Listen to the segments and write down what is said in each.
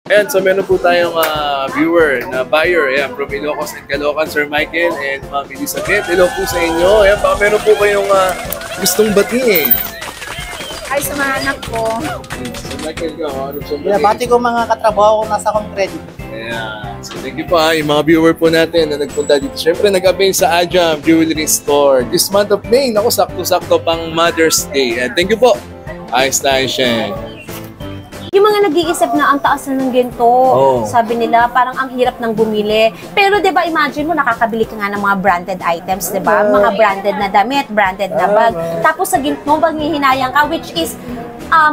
Ayan, so meron po tayong viewer na buyer. Ayan, from Ilocos and Caloocan, Sir Michael and Ma'am Elizabeth. Hello po sa inyo. Ayan, baka meron po kayong gustong batiin. Ay, sa mga anak ko. Sir Michael, ano sa batiin? Bati ko mga katrabaho ko nasa credit. Ayan, so thank you po yung mga viewer po natin na nagpunta dito. Siyempre, nag-avail sa Ajam Jewelry Store. This month of May, naku, sakto-sakto pang Mother's Day. And thank you po. Ayos tayo siya. Yung mga nag-iisip na ang taas na ng ginto, sabi nila parang ang hirap ng bumili. Pero 'di ba, imagine mo nakakabili ka nga ng mga branded items, 'di ba? Mga branded na damit, branded na bag. Tapos sa ginto mo hinayang ka, which is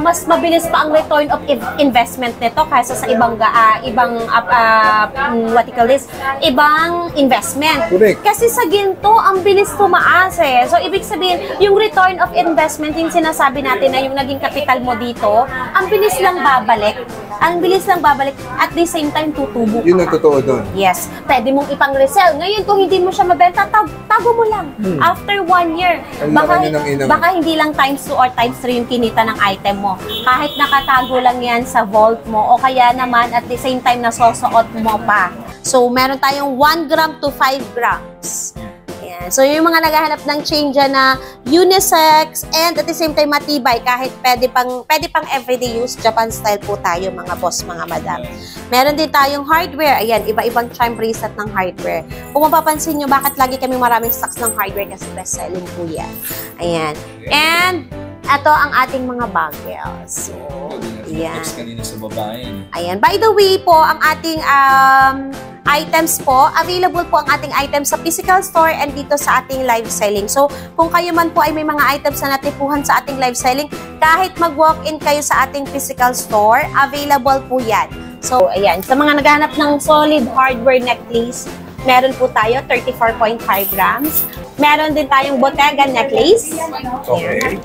mas mabilis pa ang return of investment nito kaysa sa ibang what you call this, ibang investment. Correct. Kasi sa ginto, ang bilis tumaas eh. So, ibig sabihin, yung return of investment, yung sinasabi natin na yung naging capital mo dito, ang bilis lang babalik. Ang bilis lang babalik. At the same time, tutubo ka. Yun ang totoo doon. Yes. Pwede mong ipang-resell. Ngayon, kung hindi mo siya mabenta, tago mo lang. After 1 year, baka hindi lang times 2 or times 3 yung kinita ng item mo. Kahit nakatago lang yan sa vault mo o kaya naman at the same time nasusuot mo pa. So, meron tayong 1 gram to 5 grams. Ayan. So, yung mga naghahanap ng chain dyan na unisex and at the same time matibay, kahit pwede pang everyday use, Japan style po tayo mga boss, mga madam. Meron din tayong hardware. Ayan, iba-ibang charm bracelet ng hardware. Kung mapapansin nyo, bakit lagi kami maraming stocks ng hardware kasi best selling po yan. Ayan. And ito ang ating mga bagels. So, ayan. Kanina sa babae. Ayan. By the way po, ang ating items po, available po ang ating items sa physical store and dito sa ating live selling. So, kung kayo man po ay may mga items na natipuhan sa ating live selling, kahit mag-walk-in kayo sa ating physical store, available po yan. So, ayan. Sa mga naghahanap ng solid hardware necklace, meron po tayo 34.5 grams. Meron din tayong Bottega necklace. Okay.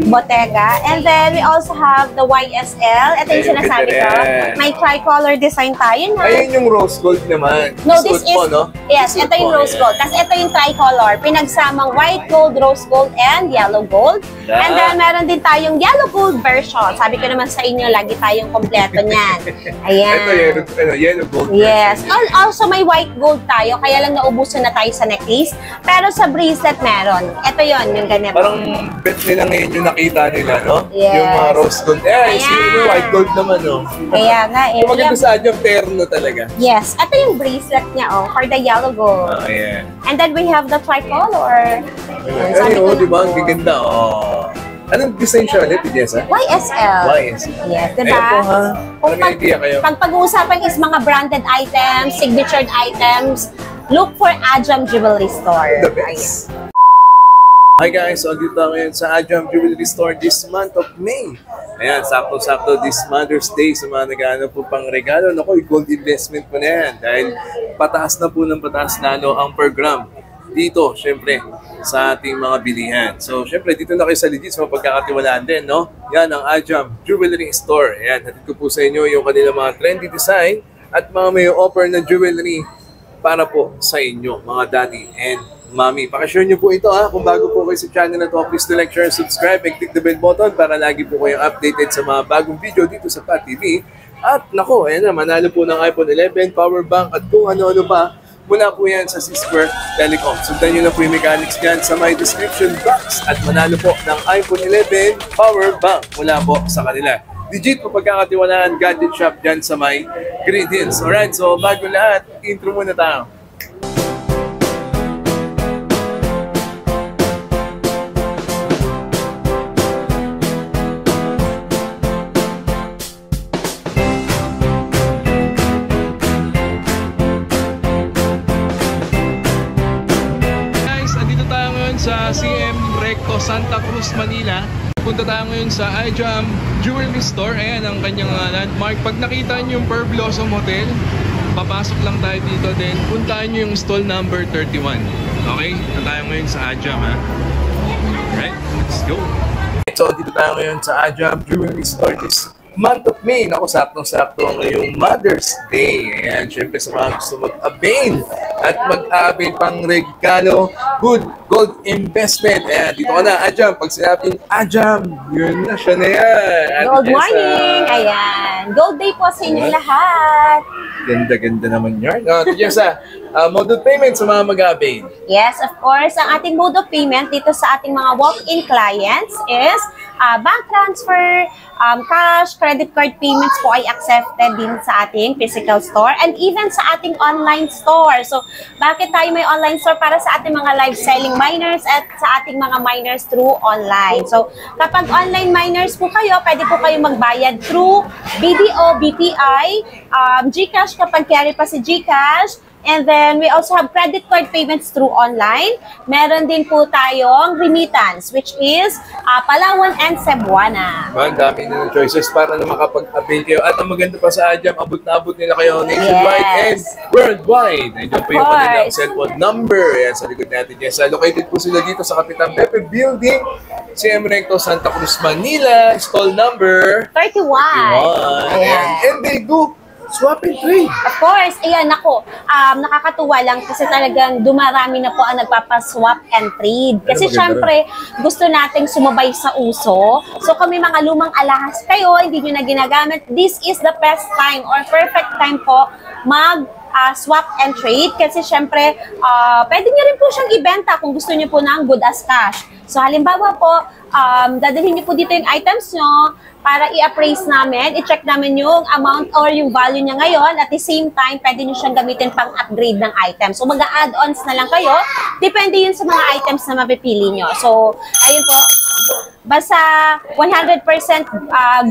Bottega. And then, we also have the YSL. Ito yung sinasabi ko. May tricolor design tayo na. Ayun yung rose gold naman. No, this is, mo, no? yes, ito yung rose gold. Tapos ito yung tricolor. Pinagsamang white gold, rose gold, and yellow gold. And then, meron din tayong yellow gold version. Sabi ko naman sa inyo, lagi tayong kompleto niyan. Ayan. Ito yellow gold yes. Version. Also, may white gold tayo. Kaya lang naubusan na tayo sa necklace. Pero sa bracelet meron. Ito yon yung ganito. Parang bet nila ngayon yung nakita nila, no? Yes. Yung mga rose gold. Yung white gold naman, no? Kaya nga, yung maganda sa adyang terno talaga. Yes. Ito yung bracelet niya, for the yellow gold. Oh, yeah. And then we have the tricolor. Ay, di ba? Ang gaganda, Anong design siya ulit, Jessa? YSL. YSL. Yes, diba? Ayan po, ha? Parang may idea kayo. Pag pag-uusapan is mga branded items, signatured items, look for Ajam Jewelry Store. The best. Hi guys, so dito ngayon sa Ajam Jewelry Store this month of May. Ayan, sakto-sakto this Mother's Day sa mga nag-ano po pang regalo. Naku, gold investment po na yan dahil pataas na po ng pataas lalo ang per gram dito, syempre, sa ating mga bilihan. So, syempre, dito na kayo sa legit, mapagkakatiwalaan din, no? Yan ang Ajam Jewelry Store. Ayan, hatid ko po sa inyo yung kanilang mga trendy design at mga may offer na jewelry para po sa inyo, mga daddy and mommy. Pakishare nyo po ito, kung bago po kayo sa channel na to, please to like, share, subscribe, and click the bell button para lagi po kayong updated sa mga bagong video dito sa Pat TV. At nako, ayan na, manalo po ng iPhone 11, power bank, at kung ano-ano pa. Mula po yan sa C-Square Telecom. Sundan nyo na po yung mechanics dyan sa my description box at manalo po ng iPhone 11 power bank mula po sa kanila. Legit po pagkakatiwalaan gadget shop dyan sa my Green Hills. Alright, so bago lahat, intro muna tayo. Sa CM Recto, Santa Cruz, Manila. Punta tayo ngayon sa Ajam Jewelry Store. Ayan ang kanyang landmark. Pag nakita nyo yung Pearl Blossom Hotel, papasok lang tayo dito din. Puntahan nyo yung stall number 31. Okay? Punta tayo ngayon sa Ajam, Alright, let's go. So, dito tayo ngayon sa Ajam Jewelry Store this month of May. Naku, saktong-sakto ngayong Mother's Day. Ayan, syempre sa mga gusto mag-avail at mag-avail pang regalo, good gold investment. Ayan, dito ka na, Ajam. Pag sinabing Ajam, yun na, siya na yan. Good morning! Ayan. Gold day po sa inyo lahat. Ganda-ganda naman yan. Ate Jessa, mode of payment sa mga mag-avail. Yes, of course. Ang ating mode of payment dito sa ating mga walk-in clients is bank transfer, cash, credit card payments po ay accepted din sa ating physical store and even sa ating online store. So, bakit tayo may online store? Para sa ating mga live selling miners at sa ating mga miners through online. So, kapag online miners po kayo, pwede po kayo magbayad through BDO, BPI, GCash kapag carry pa si GCash. And then, we also have credit card payments through online. Meron din po tayong remittance, which is Palawan and Cebuana. Man, dami na ng choices para na makapag-avail kayo. At ang maganda pa sa Ajam, abot na abot nila kayo nationwide and worldwide. Nandiyan po yung kanilang cellphone number. Ayan, sa likod natin. Yes, located po sila dito sa Kapitan Pepe Building, CM Recto, Santa Cruz, Manila. Stall number 31. Ayan. And they do swap and trade. Of course, ayan ako, nakakatuwa lang kasi talagang dumarami na po ang nagpapaswap and trade. Kasi syempre, gusto nating sumabay sa uso. So kami mga lumang alahas kayo, hindi nyo na ginagamit, this is the best time or perfect time po swap and trade kasi syempre, pwede nyo rin po siyang ibenta kung gusto nyo po ng good as cash. So halimbawa po, dadalhin nyo po dito yung items nyo, para i-appraise namin, i-check namin yung amount or yung value niya ngayon. At the same time, pwede nyo siyang gamitin pang-upgrade ng item. So, mag-add-ons na lang kayo. Depende yun sa mga items na mapipili nyo. So, ayun po. Basta 100%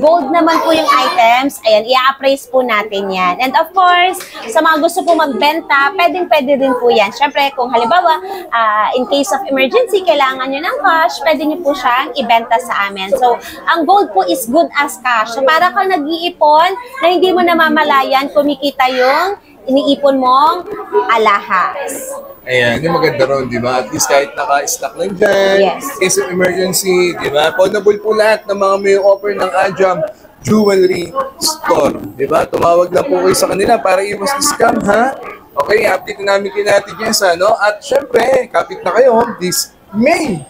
gold naman po yung items. Ayan, i-appraise po natin yan. And of course, sa mga gusto po magbenta, pwede din po yan. Siyempre, kung halimbawa, in case of emergency, kailangan nyo ng cash, pwede nyo po siyang ibenta sa amin. So, ang gold po is good as cash. So, para kang nag-iipon na hindi mo namamalayan, kumikita yung iniipon mong alahas. Ayan, yung maganda ron, di ba? At least kahit naka-stock lang dyan, Yes. case of emergency, di ba? Pawnable po lahat ng mga may offer ng Ajam Jewelry Store. Di ba? Tumawag na po kayo sa kanila para iwas scam, ha? Okay, update na namin kay Ate Jessa, no? At syempre, kapit na kayo this May.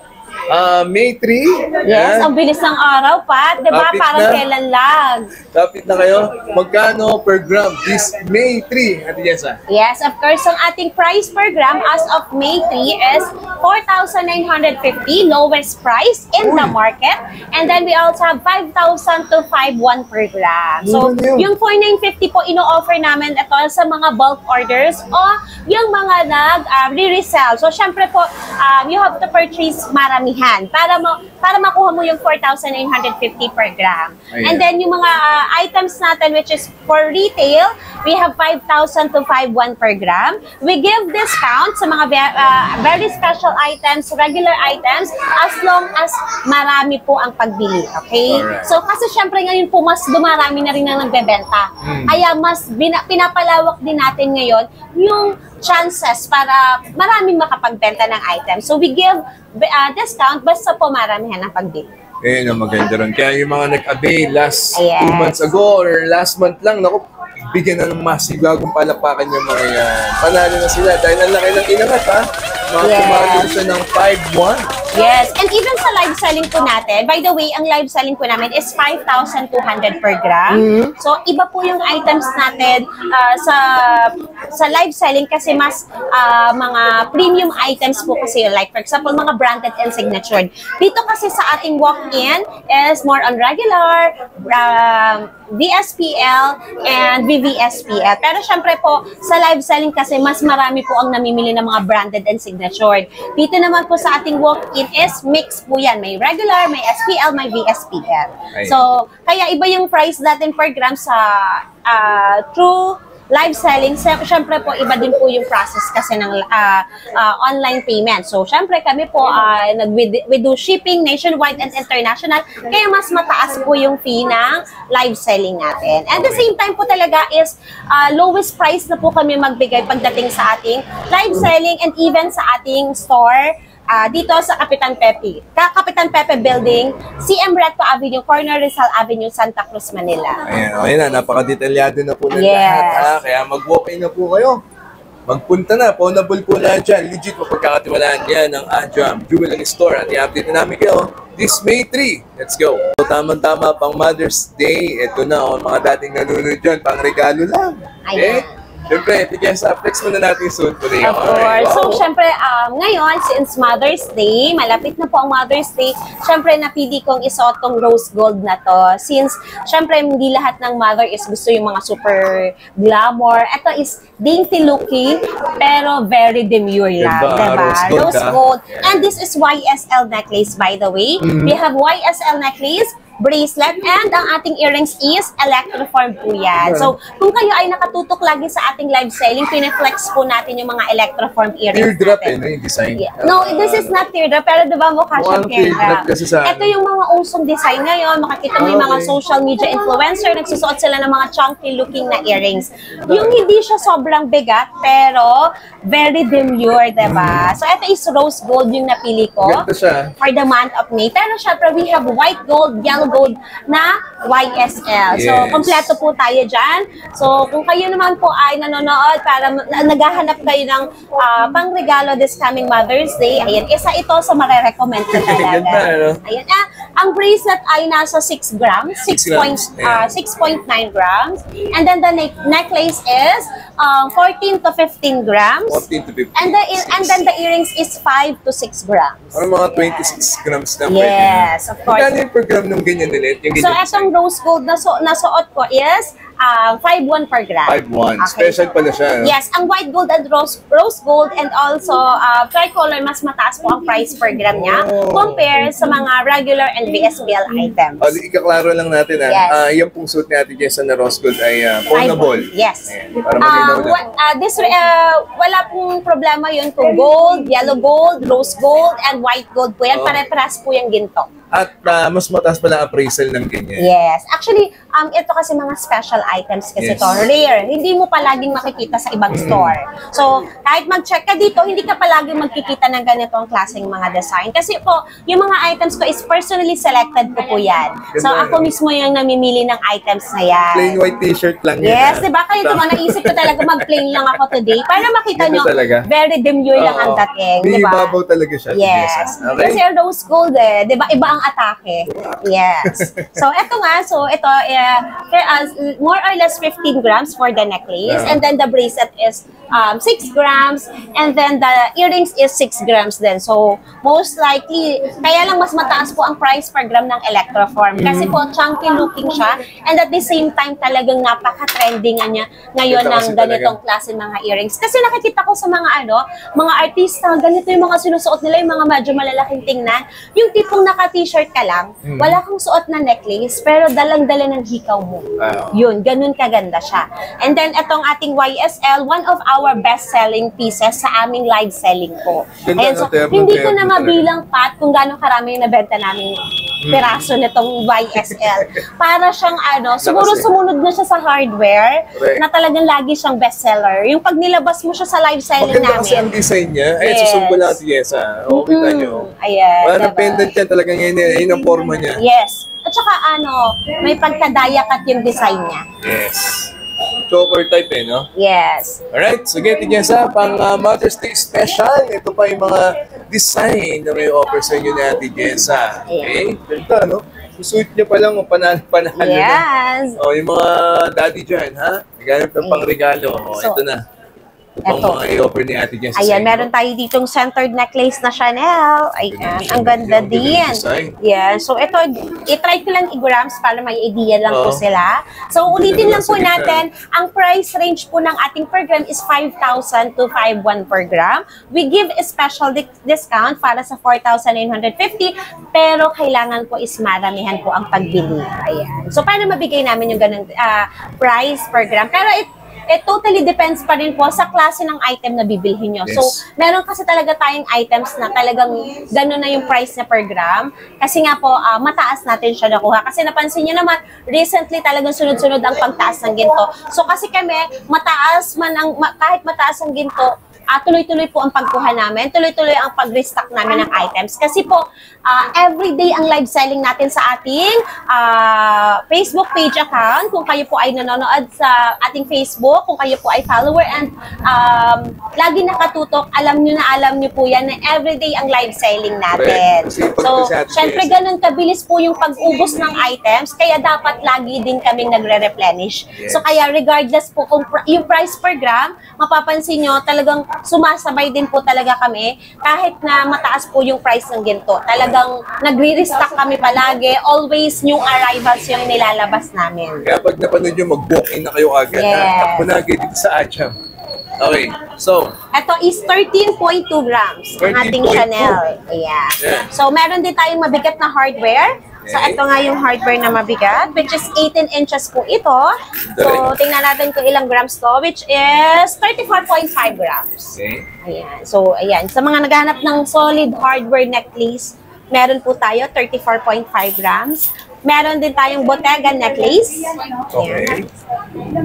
May 3. Yes, ang bilis ng araw, Pat. Diba? Kapit Parang na. kailan lang. Kapit na kayo. Magkano per gram this May 3, Ate Jessa? Yes, of course, ang ating price per gram as of May 3 is 4,950, lowest price in the market. And then we also have 5,000 to 5,1 per gram. So, yung 4,950 po, ino-offer namin ito sa mga bulk orders o yung mga nag-re-resell. So, syempre po, you have to purchase maramihan para makuha mo yung 4,950 per gram. Ayan. And then, yung mga items natin, which is for retail, we have 5,000 to 5,1 per gram. We give discount sa mga very special items, regular items, as long as marami po ang pagbili. Okay? Alright. So, kasi syempre ngayon po, mas dumarami na rin ang nagbebenta. Kaya mas pinapalawak din natin ngayon yung chances para maraming makapagbenta ng items. So, we give discount basta po maramihan ang pagbili. Ayun ang maganda ron. Kaya yung mga nag-avail last Yes. 2 months ago or last month lang, naku, bigyan na ng masigagong palapakan yung mga yan. Panalo na sila dahil ang laki ng inangat, ha? Mga Yes. kumalo siya ng 5,1. Yes, and even sa live selling po natin, by the way, ang live selling po namin is 5,200 per gram. So, iba po yung items natin sa live selling kasi mas mga premium items po kasi like for example, mga branded and signatured. Dito kasi sa ating walk-in is more on regular, VSPL, and VVSPL. Pero syempre po, sa live selling kasi mas marami po ang namimili ng mga branded and signatured. Dito naman po sa ating walk-in is mix po yan. May regular, may SPL, may VSPL. Ayun. So, kaya iba yung price natin per gram sa true live selling. Syempre po, iba din po yung process kasi ng online payment. So, syempre kami po, we do shipping nationwide and international. Kaya mas mataas po yung fee ng live selling natin. And the same time po talaga is lowest price na po kami magbigay pagdating sa ating live selling and even sa ating store dito sa Kapitan Pepe. Kapitan Pepe Building, CM Recto Avenue, corner Rizal Avenue, Santa Cruz, Manila. Ayan na, napaka-detalyado na po ng lahat, ha? Kaya mag-walk-in na po kayo. Magpunta na, pawnable po lahat dyan. Legit, mapagkakatiwalaan yan ng Ajam Jewelry Store. At i-update na namin kayo this May 3. Let's go. So, tamang-tama pang Mother's Day. Ito na, mga dating nanonood dyan, pang regalo lang. Okay? Siyempre, flex muna natin soon today. Of course. So, siyempre, ngayon, since Mother's Day, malapit na po ang Mother's Day, siyempre, napili kong isuot tong rose gold na to. Since, siyempre, hindi lahat ng mother is gusto yung mga super glamour. Ito is dainty looking, pero very demure lang. Diba? Rose gold. And this is YSL necklace, by the way. We have YSL necklace, bracelet, and ang ating earrings is electroform po yan. So, kung kayo ay nakatutok lagi sa ating live selling, pineflex po natin yung mga electroform earrings teardrop natin. Yung design. Yeah. No, this is not teardrop, pero diba mukha siyang teardrop. Ito yung mga usong design ngayon. Makikita mo yung mga social media influencer, nagsusuot sila ng mga chunky looking na earrings. Yung hindi siya sobrang bigat, pero very demure, diba? So, ito is rose gold yung napili ko for the month of May. Pero syempre, we have white gold, yellow gold na YSL. So, kompleto po tayo dyan. So, kung kayo naman po ay nanonood para naghahanap kayo ng pangregalo this coming Mother's Day, ayan, isa ito sa marirecommend ko talaga. Ayan, ang bracelet ay nasa 6 grams, 6.9 grams. And then the necklace is 14 to 15 grams. 14 to 15. And then the earrings is 5 to 6 grams. Ano mga 26 grams na pwede. Yes, of course. Magkano yung per gram ng ganyan nila? So, itong rose gold na nasuot ko is 5.1 per gram. 5.1. Okay. Special pala siya. No? Yes, ang white gold and rose gold and also tricolor, mas mataas po ang price per gram niya compare sa mga regular and VSBL items. Ikaklaro lang natin yung pong suit ni Ate Jessa na rose gold ay pawnable. Yes. Ayan, para malinaw na. Wala pong problema yun kung gold, yellow gold, rose gold, and white gold po yan. Pare-paras po yung ginto. At mas mataas pa lang appraisal ng ganyan. Yes. Actually, ito kasi mga special items kasi to. Rare. Hindi mo palaging makikita sa ibang store. So, kahit mag-check ka dito, hindi ka palaging magkikita ng ganitong klaseng mga design. Kasi po, yung mga items ko is personally selected ko po yan. So, ako mismo yung namimili ng items na yan. Plain white t-shirt lang yan. Yes, diba? Kayo naman, naisip ko talaga mag-plain lang ako today para makita nyo, very demure lang ang dating. May ibabaw talaga siya. Yes. Okay. Kasi rose gold diba? Iba ang atake. Yes. So, eto nga. So, ito, more or less 15 grams for the necklace. And then the bracelet is 6 grams. And then the earrings is 6 grams din. So, most likely, kaya lang mas mataas po ang price per gram ng electroform. Kasi po, chunky looking siya. And at the same time, talagang napaka-trending niya ngayon ng ganitong klase mga earrings. Kasi nakikita ko sa mga mga artista, ganito yung mga sinusuot nila, yung mga medyo malalaking tingnan. Yung tipong naka-t-shirt ka lang, wala kang suot na necklace, pero dalang-dala ng hikaw mo. Yun, ganun kaganda siya. And then, itong ating YSL, one of our best-selling pieces sa aming live selling po. And so, hindi ko na mabilang pat kung gano'ng karami yung nabenta namin piraso nitong YSL. Para siyang siguro sumunod na siya sa hardware na talagang lagi siyang bestseller. Yung pag nilabas mo siya sa live selling namin. Maganda kasi ang design niya. Ay, susumbo lang si Jessa. Kita nyo. Ayan. Wala na pendant yan talagang yun ang forma niya. Yes. At saka may pagkadayakat yung design niya. Yes. Choker type no? Yes. Alright, so Ate Jessa, pang Mother's Day special, ito pa yung mga design na may offer sa inyo ni Ate Jessa. Okay? Ganda, susuit niya pa lang, panalo na. Yes. Yung mga daddy dyan, ha? Naganap ng pangregalo. Ito na. Ito. Mga i-offer ni Ate Jessa. Ayan, meron tayo ditong centered necklace na Chanel. Ayan, ang ganda din. Yeah, so ito, i-try ko lang i-grams para may idea lang po sila. So, ulitin lang po natin, ang price range po ng ating per gram is 5,000 to 5,100 per gram. We give a special discount para sa 4,950, pero kailangan po is maramihan po ang pagbili. Ayan. So, para mabigay namin yung ganun price per gram. Pero it totally depends pa rin po sa klase ng item na bibilhin nyo. Yes. So, meron kasi talaga tayong items na talagang gano'n na yung price na per gram. Kasi nga po, mataas natin siya nakuha. Kasi napansin nyo naman, recently talagang sunod-sunod ang pagtaas ng ginto. So, kasi kami, kahit mataas ang ginto, tuloy-tuloy po ang pagkuha namin, tuloy-tuloy ang pag-restock namin ng items. Kasi po, everyday ang live selling natin sa ating Facebook page account. Kung kayo po ay nanonood sa ating Facebook, kung kayo po ay follower and lagi nakatutok, alam nyo po yan na everyday ang live selling natin. So, syempre ganun kabilis po yung pag-ubos ng items, kaya dapat lagi din kaming nagre-replenish. So, kaya regardless po kung yung price per gram, mapapansin nyo, talagang sumasabay din po talaga kami kahit na mataas po yung price ng ginto. Talagang nagre-restock kami palagi. Always new arrivals yung nilalabas namin. Kaya pag napanood nyo, mag-book in na kayo agad. Yes. Takbo na agad dito sa Ajam. Okay, so ito is 13.2 grams ang ating 13.2. Chanel. Ayan. Yeah. So, meron din tayong mabigat na hardware. So, Okay. ito nga yung hardware na mabigat, which is 18 inches po ito. So, tingnan natin kung ilang grams to, which is 34.5 grams. okay. Ayan. So, ayan. Sa mga naghahanap ng solid hardware necklace, meron po tayo 34.5 grams. Meron din tayong Bottega necklace. Okay. Ayan.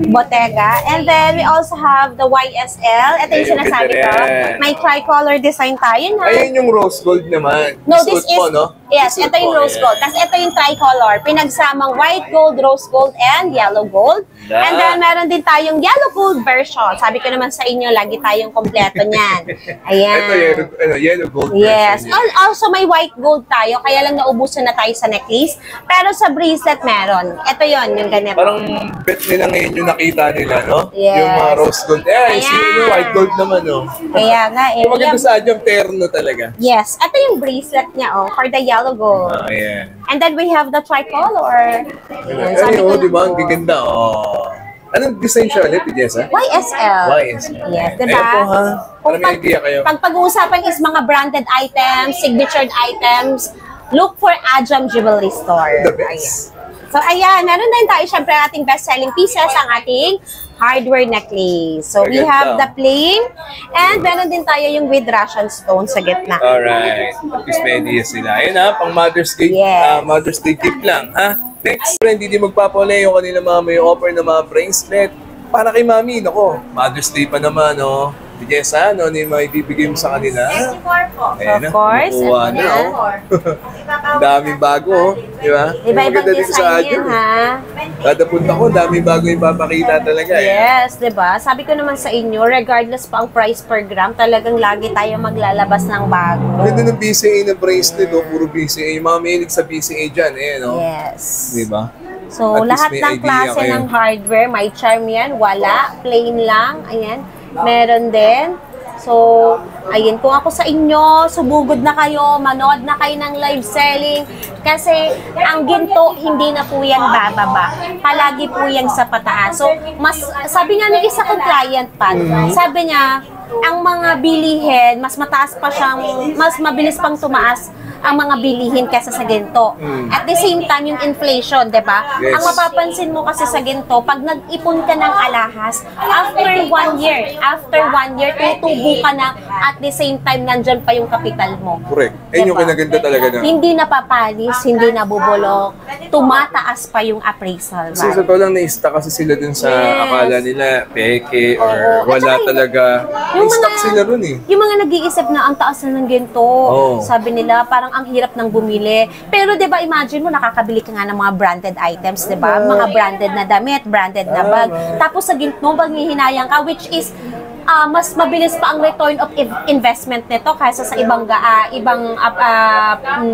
Bottega. And then, we also have the YSL. Ito yung sinasabi ko. May tricolor design tayo na. Ayun yung rose gold naman. No, this Suot mo, is, no? yes, Suot ito yung mo, rose yeah. gold. Tapos ito yung tricolor. Pinagsamang white gold, rose gold, and yellow gold. Yeah. And then, meron din tayong yellow gold version. Sabi ko naman sa inyo, lagi tayong kompleto niyan. Ayan. Ito, yellow gold. Yes. version niya. Also, may white gold tayo. Kaya lang naubusan na tayo sa necklace. Pero sa bracelet meron. Ito yon yung ganito. Parang bet nila ngayon yung nakita nila, no? Yes. Yung mga rose gold. Ayan. Yung white gold naman, no? Kaya nga, eh. Yung maganda sa Ajam, terno talaga. Yes. Ito yung bracelet niya, oh, for the yellow gold. Ayan. And then we have the tricolor. Ayan, sabi Ay, ko di ba? na Ang po. gaganda, oh. Anong design siya ulit, Jessa? YSL. YSL. Yes, diba? Ayan po, ha? Para may idea kayo. Pag pag-uusapan is mga branded items, signatured items, look for Ajam Jewelry Store. The best. Ayan. So, ayan, meron din tayo syempre ating best-selling pieces, ang ating hardware necklace. So, we Maganda. have the plain, and meron din tayo yung with Russian stone sa gitna. Alright. At least may idea sila. Ayun ha, pang Mother's Day, Yes. Mother's Day gift lang, ha? Next, hindi din magpapalay yung kanila mga may offer na mga bracelet. Para kay Mami, nako, Mother's Day pa naman, no? Jessa, ano yung mga ibibigay mo sa kanila? Ayan Of course, nakuha ito na, na. oh. Ang daming bago, oh. Di ba? Iba-ibang Maganda dito sa design Ajam, yan, eh. ha? Kada punta ko, daming bago yung papakita talaga, eh. Yes, 'di ba? Sabi ko naman sa inyo, regardless pa ang price per gram, talagang lagi tayo maglalabas ng bago. Ganda ng BCA na bracelet, oh. Puro BCA. Yung mga mahilig sa BCA dyan, eh, no? Yes. Di ba? So, At least lahat may ng idea klase kayo. ng hardware, may charm yan, wala, plain lang, ayan. Meron din. So, ayun, kung ako sa inyo, subugod na kayo, manood na kayo ng live selling. Kasi, ang ginto, hindi na po yan bababa. Palagi po yan sa pataas. So, sabi nga ng isa kong client pa, sabi niya, ang mga bilihin, mas mataas pa siyang, mas mabilis pang tumaas ang mga bilihin kaysa sa ginto. At the same time, yung inflation, di ba? Yes. Ang mapapansin mo kasi sa ginto, pag nag-ipon ka ng alahas, after 1 year, tutubo ka na, at the same time, nandyan pa yung kapital mo. Correct. Ayun yung Diba? kinaganda talaga na. Hindi napapalis, hindi nabubulok, tumataas pa yung appraisal Kasi sa value. totoo lang na-stuck kasi sila dun sa Yes. akala nila peke or Oo. At wala saka talaga. yung Na-stuck mga- sila ron, eh. Yung mga nag-iisip na ang taas na ng ginto, Oo. sabi nila parang ang hirap ng bumili. Pero 'di ba, imagine mo nakakabili ka nga ng mga branded items, 'di ba? Mga branded na damit, branded na bag. Tapos sa ginto maghihinayang ka, which is mas mabilis pa ang return of investment nito kaysa sa ibang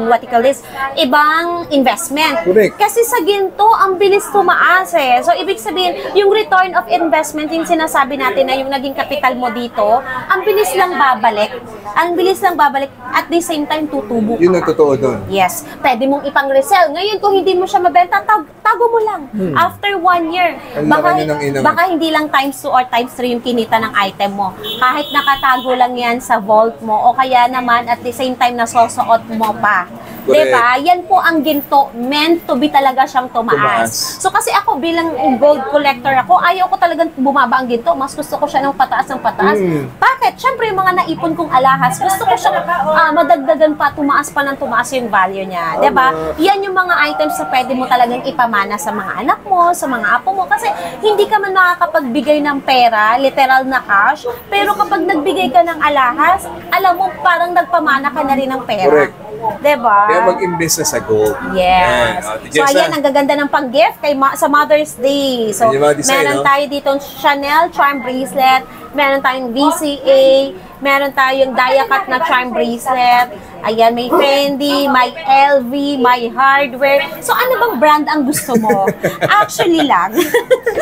what you call this, ibang investment. Correct. Kasi sa ginto, ang bilis tumaas eh. So, ibig sabihin, yung return of investment, yung sinasabi natin na yung naging capital mo dito, ang bilis lang babalik. Ang bilis lang babalik. At the same time, tutubo Yun ang ka. totoo dun. Yes. Pwede mong ipang-resell. Ngayon, kung hindi mo siya mabenta, tago mo lang. After 1 year. Ang laki na ng inang. Baka hindi lang times 2 or times 3 yung kinita ng item mo. Kahit nakatago lang yan sa vault mo o kaya naman at the same time nasosuot mo pa. Correct. Diba? Yan po ang ginto, meant to be talaga siyang tumaas. So kasi ako bilang gold collector ako, ayaw ko talagang bumaba ang ginto. Mas gusto ko siya ng pataas ng pataas. Bakit? Siyempre yung mga naipon kong alahas, gusto ko siya madagdagan pa, tumaas pa ng tumaas yung value niya. Diba? Yan yung mga items na pwede mo talagang ipamana sa mga anak mo, sa mga apo mo. Kasi hindi ka man makakapagbigay ng pera, literal na cash, pero kapag nagbigay ka ng alahas, alam mo parang nagpamana ka na rin ng pera. Correct. Diba? Kaya mag-invest na sa gold. Yes. So, ayan, ang gaganda ng pang-gift sa Mother's Day. So, meron tayo dito Chanel charm bracelet, meron tayong VCA, meron tayong Diacut na charm bracelet, ayan, may Fendi, may LV, may hardware. So, ano bang brand ang gusto mo? Actually lang.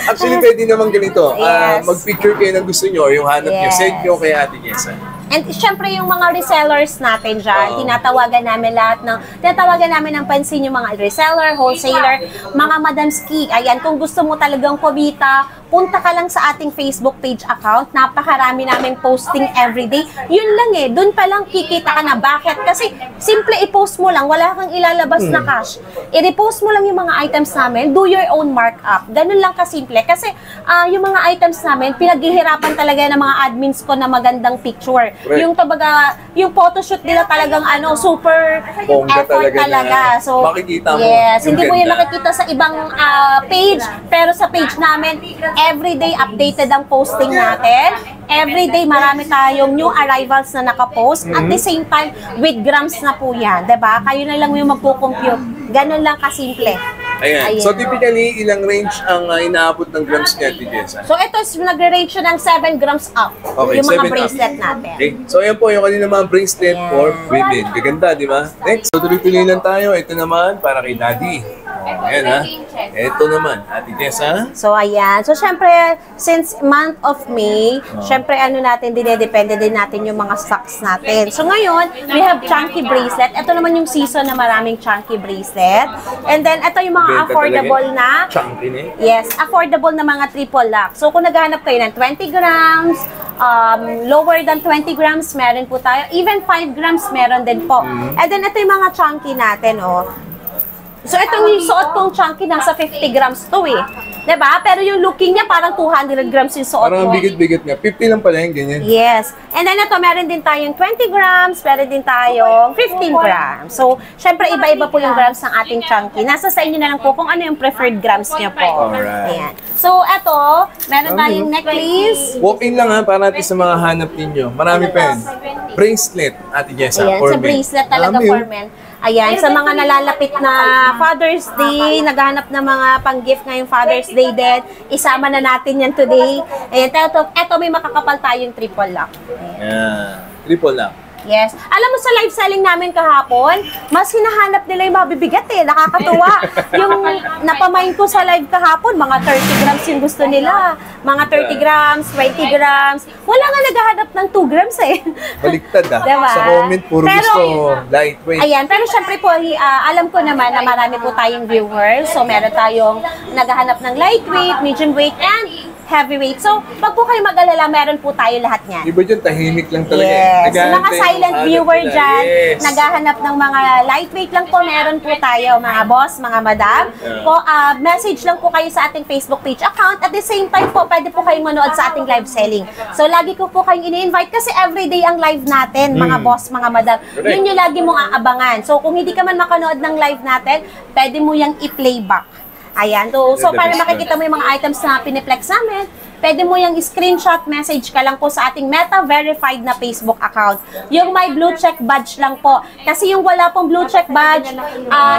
Actually, pwede naman ganito. Yes. Mag-picture kayo ng gusto nyo, yung hanap nyo, send nyo kay Ate Jessa. And syempre yung mga resellers natin dyan, tinatawagan namin ng pansin yung mga reseller, wholesaler, mga madamski. Ayan, kung gusto mo talagang kumita, punta ka lang sa ating Facebook page account. Napakarami namin posting everyday. Yun lang dun pa lang kikita ka na. Bakit? Kasi simple i-post mo lang, wala kang ilalabas na cash. I-repost mo lang yung mga items namin, do your own markup. Ganun lang kasimple. Kasi yung mga items namin, pinaghihirapan talaga ng mga admins ko na magandang picture. Right. Yung yung photoshoot nila talagang super Bongga effort talaga. So, makikita mo. yes, hindi mo ganda. yung makikita sa ibang page, pero sa page namin, everyday updated ang posting natin. Everyday marami tayong new arrivals na nakapost. At the same time, with grams na po yan. Diba? Kayo na lang yung magkukompute. Ganun lang kasimple. Ayan. So typically, ilang range ang inaabot ng grams niya, Ate Jessa? So ito, nag-range siya ng 7 grams up. Okay, Yung mga 7 up. bracelet natin. Okay. So ayan po, yung kanina mga bracelet for women. Gaganda, di ba? Next, so tuloy-tuloy lang tayo. Ito naman, para kay Daddy. Ayan ha. Ito naman, Ate Jessa. So, ayan. So, syempre, since month of May, syempre, dinedepende din natin yung mga stocks natin. So, ngayon, we have chunky bracelet. Ito naman yung season na maraming chunky bracelet. And then, ito yung mga Benta affordable talaga na. chunky na eh. Yes, affordable na mga triple lock. So, kung naghahanap kayo ng 20 grams, lower than 20 grams, meron po tayo. Even 5 grams, meron din po. And then, ito yung mga chunky natin, So, itong yung suot kong chunky, nasa 50 grams to Diba? Pero yung looking niya, parang 200 grams yung suot Parang mo. bigat-bigat nga. 50 lang pala yung ganyan. Yes. And then ito, meron din tayong 20 grams, meron din tayong 15 grams. So, syempre, iba-iba po yung grams ng ating chunky. Nasa sa inyo na lang po kung ano yung preferred grams niyo po. Alright. Ayan. So, ito, meron tayong necklace. Walk-in lang ha, para natin sa mga hanap ninyo. Marami pa yan. Bracelet, Ate Jessa, Ayan, for sa men. bracelet talaga Marami for yun. men. Ayan, sa mga nalalapit na Father's Day, naghahanap ng mga pang-gift ngayong Father's Day din, isama na natin yan today. Ayan, eto may makakapal tayong triple lock. Ayan. Triple lang. Yes. Alam mo sa live selling namin kahapon, mas hinahanap nila yung mabibigat Nakakatuwa. Yung napamain ko sa live kahapon, mga 30 grams yung gusto nila. Mga 30 grams, 20 grams. Wala nga naghahanap ng 2 grams Baliktad Diba? Sa comment, puro gusto lightweight. Ayan, pero syempre po, alam ko naman na marami po tayong viewers. So, meron tayong naghahanap ng lightweight, medium weight, and heavyweight. So, wag po kayo mag-alala, meron po tayo lahat niyan. Iba dyan, tahimik lang talaga. Yes. Yung mga Naghahanap silent yung viewer hanap nila. dyan, Yes. naghahanap ng mga lightweight lang po, meron po tayo, mga boss, mga madam. Po, message lang po kayo sa ating Facebook page account. At the same time po, pwede po kayong manood sa ating live selling. So, lagi ko po kayong ini-invite kasi everyday ang live natin, mga boss, mga madam. Correct. Yun yung lagi mong aabangan. So, kung hindi ka man makanood ng live natin, pwede mo yung i-playback. Ayan. So, para makikita mo yung mga items na piniplex namin, pwede mo yung screenshot message ka lang po sa ating Meta verified na Facebook account. Yung may blue check badge lang po. Kasi yung wala pong blue check badge,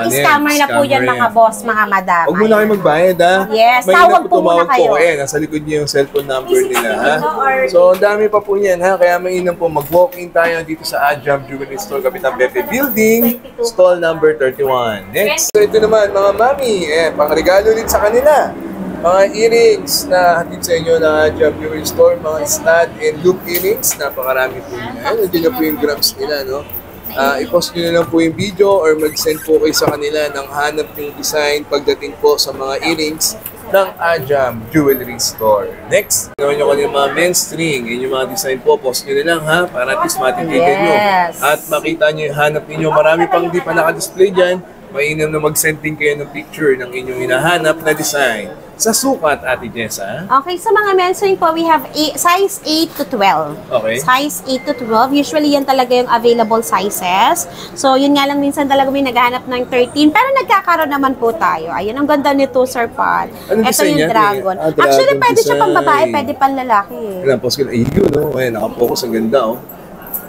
scammer na po yan mga boss, mga madam. Huwag muna kayo magbayad Yes, May tawag po tumawag muna kayo. Po. Ayan, nasa likod niyo yung cellphone number nila So, ang dami pa po yan Kaya mainam po mag-walk-in tayo dito sa Adjump Jewelry Store, Kapitan Pepe Building, stall number 31. Next, so ito naman mga mami, pangregalo ulit sa kanila. Mga earrings na hatid sa inyo ng Adjump Jewelry Store, mga stud and loop earrings, napakarami po yan. Nandiyan na po yung grams nila, I-post nyo na lang po yung video or mag-send po kayo sa kanila ng hanap yung design pagdating po sa mga earrings ng Ajam Jewelry Store. Next, gawin nyo kanina mga men's string. Yun yung mga design po. Post nyo na lang ha, para at least matitigan nyo. At makita nyo yung hanap ninyo. Marami pang di pa naka-display dyan. Mainam na mag-send din kayo ng picture ng inyong hinahanap na design sa sukat, Ate Jessa. Okay, sa mga men's ring po, we have size 8 to 12. Okay. Size 8 to 12. Usually, yan talaga yung available sizes. So, yun nga lang minsan talaga may naghahanap ng 13. Pero nagkakaroon naman po tayo. Ayun, ang ganda nito, Sir Pat. Ano Ito design yung yan? dragon. Dragon Actually, pwede siya design. pang babae, pwede pang lalaki. Ayan, post ko na. Ayun, no? Ayan, nakapokus. Ang ganda, oh.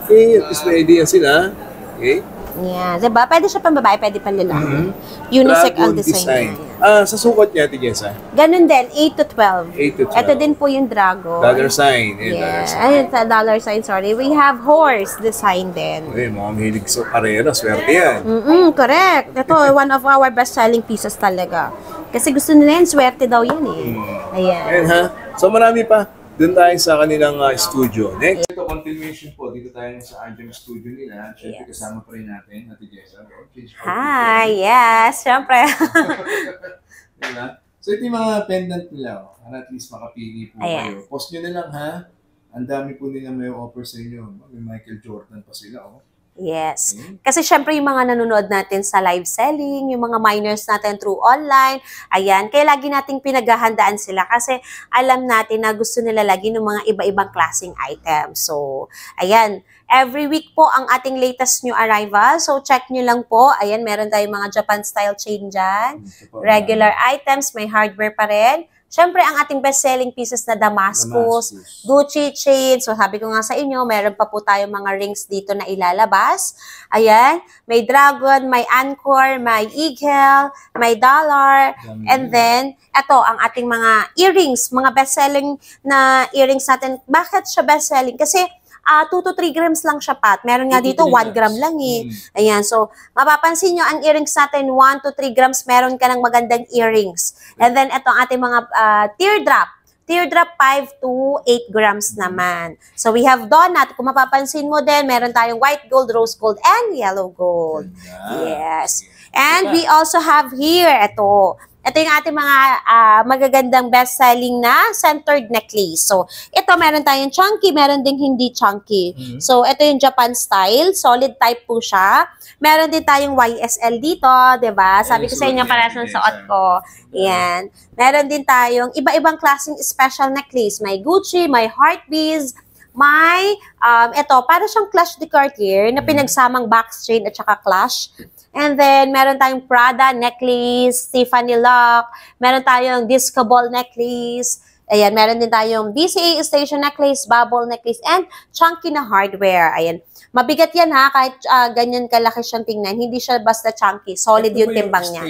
Okay, at least may idea sila. Okay. Yeah, diba? Pwede siya pang babae, pwede pang lalaki. Unisex ang design. Sa sukat niya, Ate Jessa. Ganun din, 8 to 12. 8 to 12. Ito din po yung dragon. Dollar sign. Ayan, dollar Yeah, sign. ayun, sa dollar sign, sorry. We have horse design din. Okay, mga mahilig sa karera. Swerte yan. Correct. Ito, one of our best-selling pieces talaga. Kasi gusto nila yan, swerte daw yan eh. Ayan. Ayan, ha? So, marami pa. Doon tayo sa kanilang studio. Next, ito, continuation po. Dito tayo sa Ajam studio nila. Siyempre, kasama pa rin natin, Ate Jessa. Hi, yes, syempre. Diba? So, ito yung mga pendant nila. Oh. Para at least makapili po kayo. Post nyo na lang, ha? Ang dami po nila may offer sa inyo. May Michael Jordan pa sila, oh. Yes. Kasi syempre yung mga nanonood natin sa live selling, yung mga miners natin through online, ayan, kaya lagi nating pinaghahandaan sila kasi alam natin na gusto nila lagi ng mga iba-ibang klaseng items. So, ayan, every week po ang ating latest new arrival. So, check nyo lang po. Ayan, meron tayong mga Japan style chain dyan. Regular items, may hardware pa rin. Siyempre, ang ating best-selling pieces na Damascus, Gucci chain. So, sabi ko nga sa inyo, meron pa po tayong mga rings dito na ilalabas. Ayan, may dragon, may anchor, may eagle, may dollar. And then, ito, ang ating mga earrings, mga best-selling na earrings natin. Bakit siya best-selling? Kasi, 2 to 3 grams lang siya, Pat. Meron nga dito, 1 gram lang eh. Ayan, so, mapapansin nyo, ang earrings natin, 1 to 3 grams, meron ka ng magandang earrings. And then, ito ang ating mga teardrop. Teardrop, 5 to 8 grams naman. So, we have donut. Kung mapapansin mo din, meron tayong white gold, rose gold, and yellow gold. Yes. And we also have here, ito yung ating mga magagandang best-selling na centered necklace. So, ito meron tayong chunky, meron ding hindi chunky. So, ito yung Japan style. Solid type po siya. Meron din tayong YSL dito, diba? Sabi ko sa inyo, para sa suot ko. Yan. Meron din tayong iba-ibang klaseng special necklace. May Gucci, may heart beads, may, ito, para siyang Clash de Cartier na pinagsamang box chain at saka clash. And then, meron tayong Prada necklace, Tiffany lock, meron tayong disco ball necklace, ayan, meron din tayong BCA station necklace, bubble necklace, and chunky na hardware. Ayan. Mabigat yan ha, kahit ganyan kalaki siyang tingnan. Hindi siya basta chunky. Solid yung timbang niya.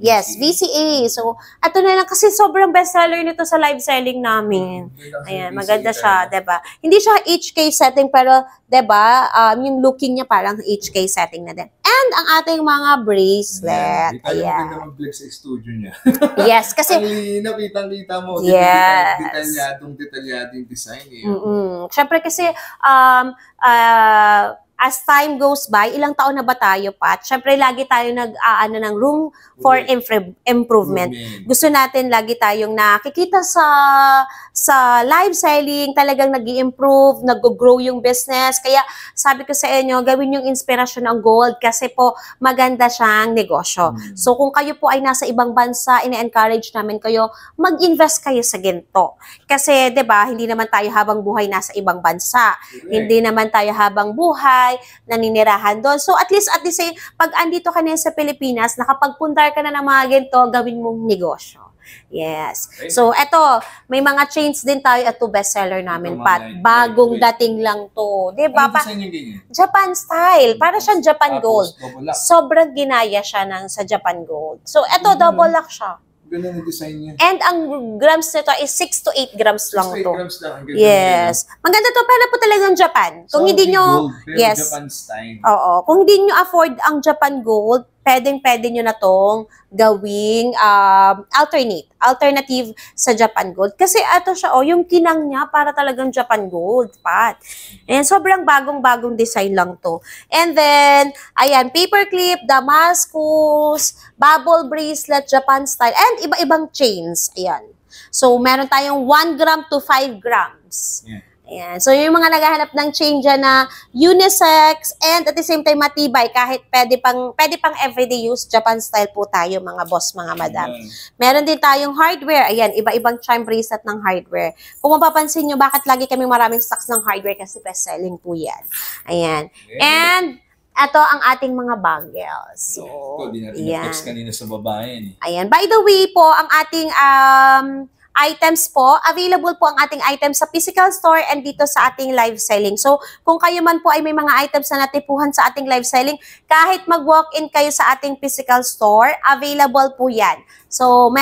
Yes, VCA. So, ito na lang kasi sobrang bestseller nito sa live selling namin. Ayan, maganda siya, diba? Hindi siya HK setting, pero diba, yung looking niya parang HK setting na din. And ang ating mga bracelet. Ayan. Di tayo maganda mag-vlog sa studio niya. Yes, kasi nakita mo. Yes. Detalyadong design. Siyempre kasi, as time goes by, ilang taon na ba tayo, Pat? Siyempre, lagi tayo nag-aano ng room for improvement. Gusto natin lagi tayong nakikita sa live selling, talagang nag-i-improve, nag-grow yung business. Kaya sabi ko sa inyo, gawin yung inspirasyon ng gold kasi po maganda siyang negosyo. So kung kayo po ay nasa ibang bansa, ina-encourage namin kayo, mag-invest kayo sa ginto. Kasi 'di ba, hindi naman tayo habang buhay nasa ibang bansa. Hindi naman tayo habang buhay naninirahan doon. So at least pag andito ka na sa Pilipinas, nakapagpundar ka na ng mga ginto, gawin mong negosyo. Yes. So, eto, may mga chains din tayo at bestseller namin, Pat. Bagong dating lang to. Diba? Japan style. Para siyang Japan gold. Sobrang ginaya siya sa Japan gold. So, eto, double lock siya. Ganda na design niya. And ang grams nito is 6 to 8 grams lang 6 to. 8 grams lang. Yes. Maganda to, para po talagang Japan. Kung hindi nyo, gold, pero yes. Japan style. Oo. Kung hindi nyo afford ang Japan gold, pwedeng-pwede nyo na tong gawing alternative sa Japan Gold. Kasi ito siya, yung kinang niya para talagang Japan Gold, Pat. And sobrang bagong-bagong design lang to. And then, ayan, paperclip, Damascus, bubble bracelet, Japan style, and iba-ibang chains. Ayan. So, meron tayong 1 gram to 5 grams. Yeah. Ayan. So, yung mga naghahanap ng chain dyan na unisex and at the same time matibay, kahit pwede pang everyday use, Japan style po tayo, mga boss, mga madam. Meron din tayong hardware. Ayan, iba-ibang charm bracelet ng hardware. Kung mapapansin nyo, bakit lagi kami maraming stocks ng hardware? Kasi best-selling po yan. Ayan. And, ito ang ating mga bangles. So, di natin na-text kanina sa babae. Ayan. By the way po, ang ating items po, available po ang ating items sa physical store and dito sa ating live selling. So, kung kayo man po ay may mga items na natipuhan sa ating live selling, kahit mag-walk-in kayo sa ating physical store, available po yan. So,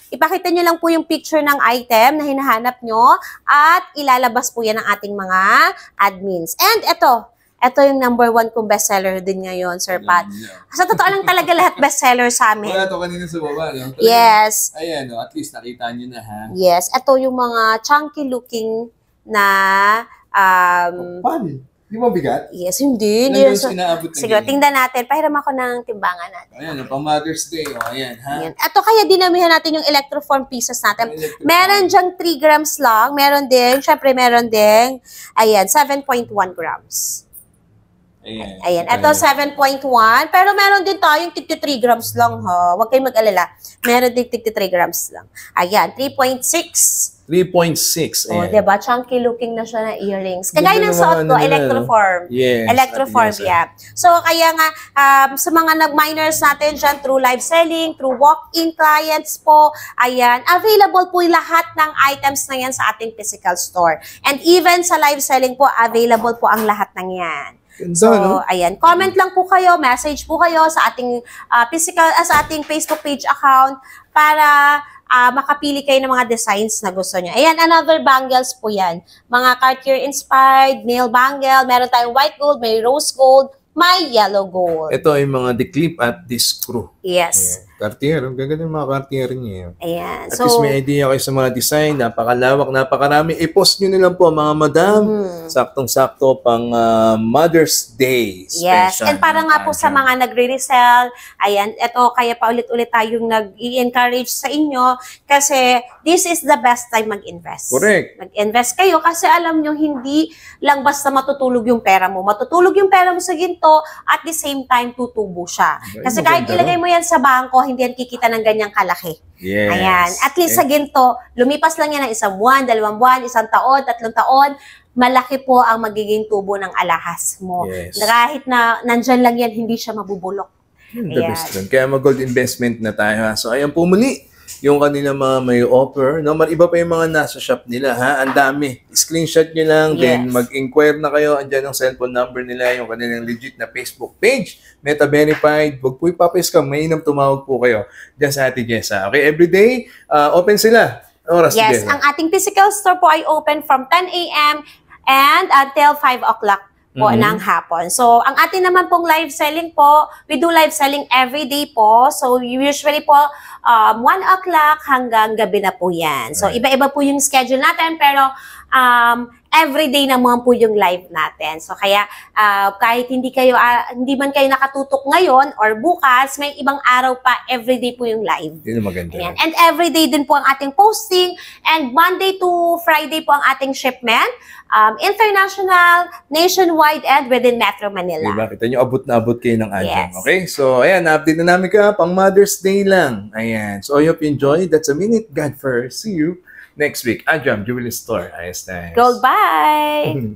ipakita nyo lang po yung picture ng item na hinahanap nyo at ilalabas po yan ng ating mga admins. And ito yung number 1 kong bestseller din ngayon, Sir Pat. Sa totoo lang talaga lahat bestseller sa amin. Wala ito kanina sa baba, no? Yes. Ayan, at least nakita nyo na, ha? Yes. Ito yung mga chunky looking na... Paano? Di mo bigat? Yes, hindi. Sige, tingnan natin. Pahiram ako ng timbangan natin. Ayan, pang Mother's Day. Ayan, ha? Ayan. Ito kaya dinamihan natin yung electroform pieces natin. Meron dyang 3 grams lang. Meron din, syempre meron din, ayan, 7.1 grams. Ayan. Ito 7.1. Pero meron din tayong 53 grams lang, ha. Huwag kayong mag-alala. Meron din 53 grams lang. Ayan, 3.6. 3.6. Oh, diba? Chunky looking na siya na earrings. Kagaya ng suot ko, electroform. Yes. Electroform, yeah. So, kaya nga, sa mga nag-miners natin dyan, through live selling, through walk-in clients po, ayan, available po lahat ng items na yan sa ating physical store. And even sa live selling po, available po ang lahat ng yan. So, ayan, comment lang po kayo, message po kayo sa ating sa ating Facebook page account para makapili kayo ng mga designs na gusto niyo. Ayan, another bangles po yan. Mga Cartier-inspired, nail bangle, meron tayong white gold, may rose gold, may yellow gold. Ito ay mga declip at disc-screw. Yes. Cartier, ang gaganda yung mga Cartier niya. Ayan. At least may idea kayo sa mga design, napakalawak, napakarami. I-post nyo nilang po mga madam. Saktong-sakto pang Mother's Day special. Yes, and para nga po sa mga nagre-resell, ayan, ito kaya pa ulit-ulit tayong nag-i-encourage sa inyo kasi this is the best time mag-invest. Correct. Mag-invest kayo kasi alam nyo, hindi lang basta matutulog yung pera mo. Matutulog yung pera mo sa ginto at the same time tutubo siya. Kasi kahit ilagay mo yan sa bangko, hindi yan kikita ng ganyang kalaki. Yes. Ayan. At least sa ginto, lumipas lang yan ng 1 buwan, 2 buwan, 1 taon, 3 taon, malaki po ang magiging tubo ng alahas mo. Yes. Kahit na nandyan lang yan, hindi siya mabubulok. The best dun. Kaya mag-gold investment na tayo, ha? So, ayan po muli yung kanilang mga may offer. No? Iba pa yung mga nasa shop nila, ha? Ang dami. Screenshot nyo lang, then mag-inquire na kayo. Andyan ang cellphone number nila, yung kanilang legit na Facebook page. Meta verified. Huwag po ipapaiskam. Mainam tumawag po kayo dyan sa Ate Jessa. Okay, everyday, open sila. Oras, yes, ang ating physical store po ay open from 10 a.m. and until 5 o'clock po ng hapon. So, ang atin naman pong live selling po, we do live selling every day po. So, usually po, 1 o'clock hanggang gabi na po yan. So, iba-iba po yung schedule natin, pero everyday naman po yung live natin. So, kaya kahit hindi man kayo nakatutok ngayon or bukas, may ibang araw pa, everyday po yung live. Yun ang maganda. Ayan. And everyday din po ang ating posting. And Monday to Friday po ang ating shipment. International, nationwide, and within Metro Manila. Diba? Kita nyo, abot na abot kayo ng Ajam. Yes. Okay? So, ayan, na-update na namin ka. Pang Mother's Day lang. Ayan. So, I hope you enjoy. That's a minute. God first. See you next week. Ajam Jewelry Store. Ayos na. Goodbye!